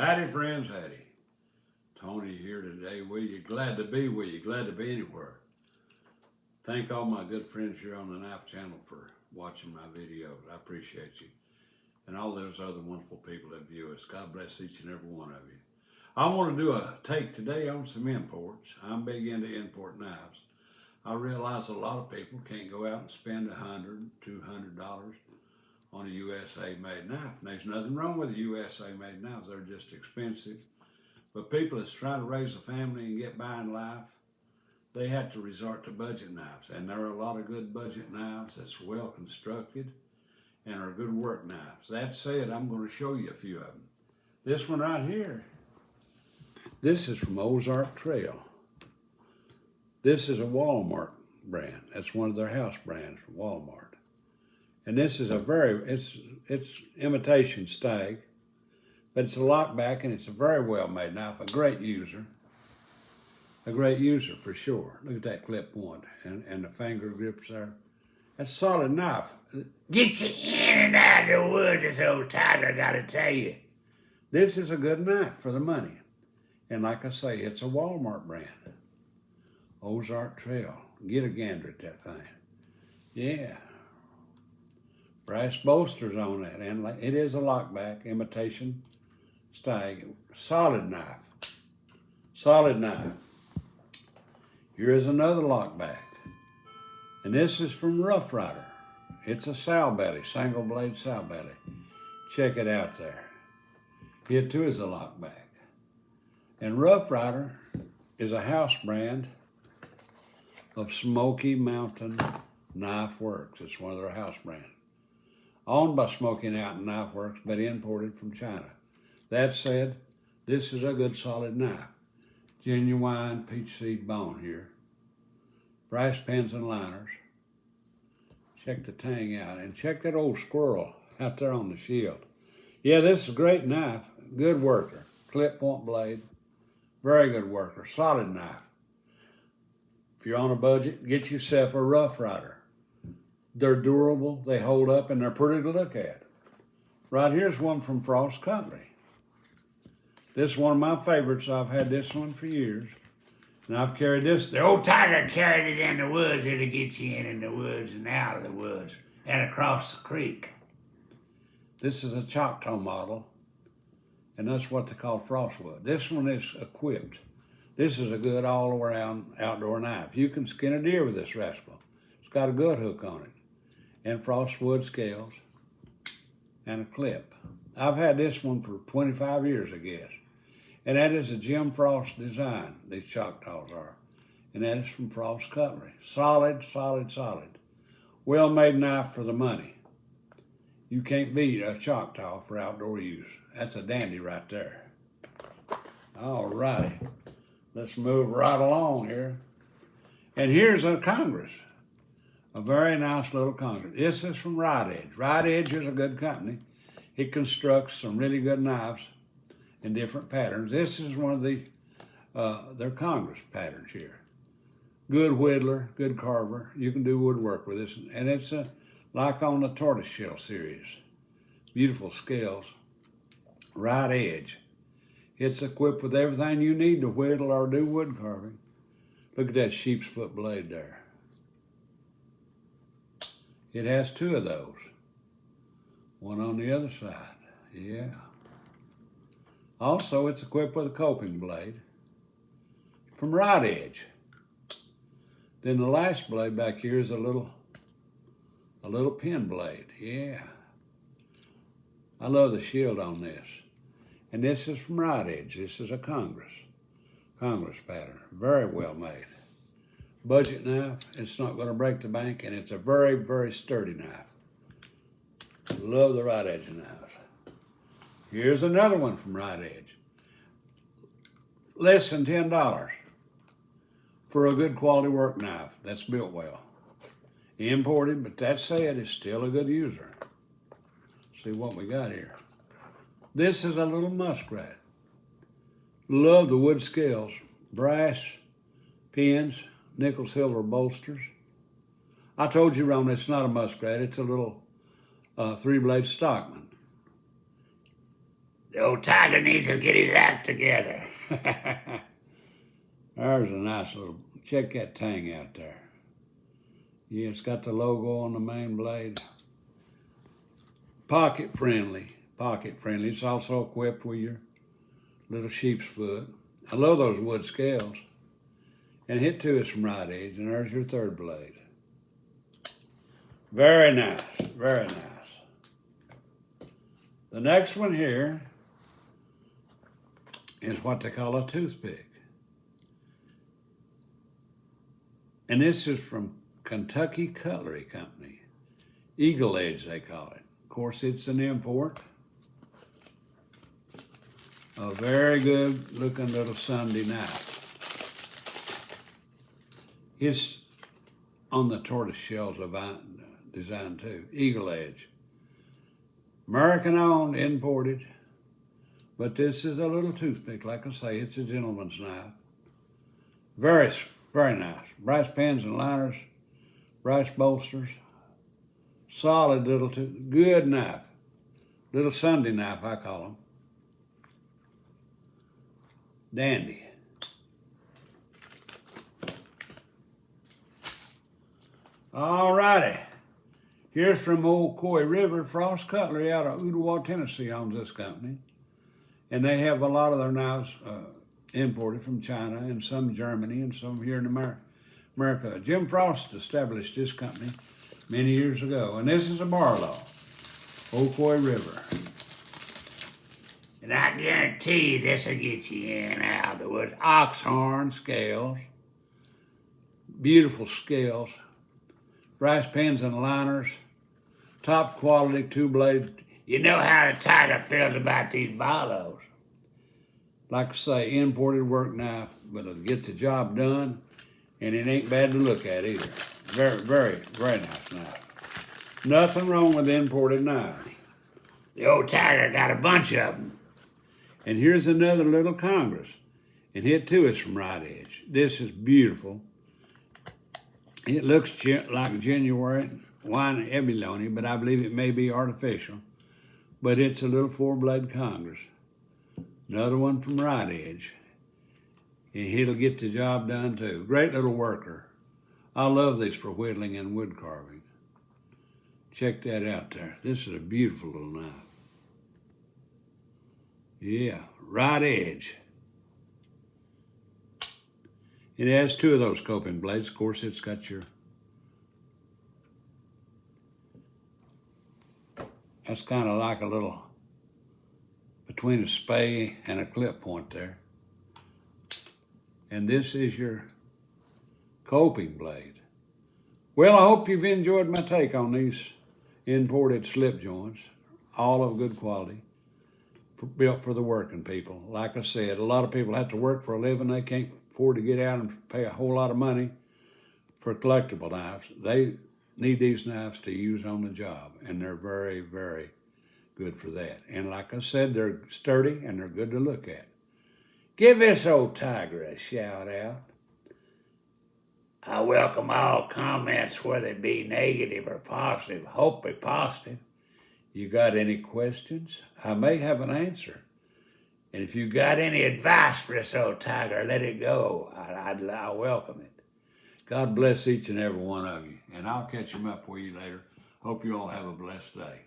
Howdy, friends, howdy. Tony here today with you. Glad to be with you. Glad to be anywhere. Thank all my good friends here on the Knife channel for watching my videos. I appreciate you. And all those other wonderful people that view us. God bless each and every one of you. I want to do a take today on some imports. I'm big into import knives. I realize a lot of people can't go out and spend $100, $200 on a USA made knife. And there's nothing wrong with the USA made knives. They're just expensive. But people that's trying to raise a family and get by in life, they have to resort to budget knives. And there are a lot of good budget knives that's well constructed and are good work knives. That said, I'm going to show you a few of them. This one right here, this is from Ozark Trail. This is a Walmart brand. That's one of their house brands from Walmart. And this is it's imitation stag, but it's a lockback and it's a very well made knife, a great user for sure. Look at that clip point and the finger grips there. That's a solid knife. Get you in and out of the woods, this old tiger, gotta tell you. This is a good knife for the money. And like I say, it's a Walmart brand. Ozark Trail. Get a gander at that thing. Yeah. Brass bolsters on that, and it is a lockback, imitation stag. Solid knife. Solid knife. Here is another lockback. And this is from Rough Rider. It's a sow belly, single blade sow belly. Check it out there. Here too is a lockback. And Rough Rider is a house brand of Smoky Mountain Knife Works. It's one of their house brands. Owned by Smoky Mountain Knife Works, but imported from China. That said, this is a good solid knife. Genuine peach seed bone here. Brass pins and liners. Check the tang out, and check that old squirrel out there on the shield. Yeah, this is a great knife. Good worker. Clip point blade. Very good worker. Solid knife. If you're on a budget, get yourself a Rough Rider. They're durable, they hold up, and they're pretty to look at. Right here's one from Frost Company. This is one of my favorites. I've had this one for years. And I've carried this. The old tiger carried it in the woods. It'll get you in the woods and out of the woods and across the creek. This is a Choctaw model, and that's what they call frostwood. This one is equipped. This is a good all-around outdoor knife. You can skin a deer with this rascal. It's got a good hook on it, and frostwood scales, and a clip. I've had this one for 25 years, I guess. And that is a Jim Frost design, these Choctaws are. And that is from Frost Cutlery. Solid, solid, solid. Well-made knife for the money. You can't beat a Choctaw for outdoor use. That's a dandy right there. All righty. Let's move right along here. And here's a Congress. A very nice little Congress. This is from Right Edge. Right Edge is a good company. It constructs some really good knives in different patterns. This is one of their Congress patterns here. Good whittler, good carver. You can do woodwork with this. And it's like on the tortoiseshell series. Beautiful scales. Right Edge. It's equipped with everything you need to whittle or do wood carving. Look at that sheep's foot blade there. It has two of those. One on the other side. Yeah. Also, it's equipped with a coping blade from Right Edge. Then the last blade back here is a little pin blade. Yeah. I love the shield on this. And this is from Right Edge. This is a Congress pattern. Very well made. Budget knife. It's not going to break the bank, and it's a very, very sturdy knife. Love the Right Edge knives. Here's another one from Right Edge. Less than $10 for a good quality work knife that's built well. Imported, but that said, it's still a good user. See what we got here. This is a little muskrat. Love the wood scales. Brass pins, nickel silver bolsters. I told you, Ron, it's not a muskrat. It's a little three-blade Stockman. The old tiger needs to get his act together. There's a nice little, check that tang out there. Yeah, it's got the logo on the main blade. Pocket friendly. It's also equipped with your little sheep's foot. I love those wood scales. And hit to us from right edge, and there's your third blade. Very nice, very nice. The next one here is what they call a toothpick. And this is from Kentucky Cutlery Company. Eagle Edge, they call it. Of course, it's an import. A very good looking little Sunday knife. It's on the tortoise shell design too. Eagle Edge. American owned, imported. But this is a little toothpick. Like I say, it's a gentleman's knife. Very, very nice. Brass pins and liners. Brass bolsters. Solid little good knife. Little Sunday knife, I call them. Dandy. All righty. Here's from Old Coy River. Frost Cutlery out of Ottawa, Tennessee owns this company. And they have a lot of their knives imported from China and some Germany and some here in America. Jim Frost established this company many years ago. And this is a Barlo, Old Coy River. And I guarantee you this will get you in and out of the woods. Ox horn scales. Beautiful scales. Brass pins and liners, top quality two-blade. You know how the tiger feels about these Barlos. Like I say, imported work knife, but it'll get the job done, and it ain't bad to look at either. Very, very, very nice knife. Nothing wrong with imported knives. The old tiger got a bunch of them. And here's another little Congress. And hit to us from right edge. This is beautiful. It looks like genuine wine abalone, but I believe it may be artificial. But it's a little four-blade Congress. Another one from right edge. And it'll get the job done too. Great little worker. I love these for whittling and wood carving. Check that out there. This is a beautiful little knife. Yeah, right edge. It has two of those coping blades. Of course, it's got your, that's kind of like a little, between a spay and a clip point there. And this is your coping blade. Well, I hope you've enjoyed my take on these imported slip joints, all of good quality, built for the working people. Like I said, a lot of people have to work for a living. They can't afford to get out and pay a whole lot of money for collectible knives. They need these knives to use on the job, and they're very, very good for that. And like I said, they're sturdy and they're good to look at. Give this old tiger a shout out. I welcome all comments, whether it be negative or positive. Hope they're positive. You got any questions? I may have an answer. And if you got any advice for this old tiger, let it go. I welcome it. God bless each and every one of you. And I'll catch him up with you later. Hope you all have a blessed day.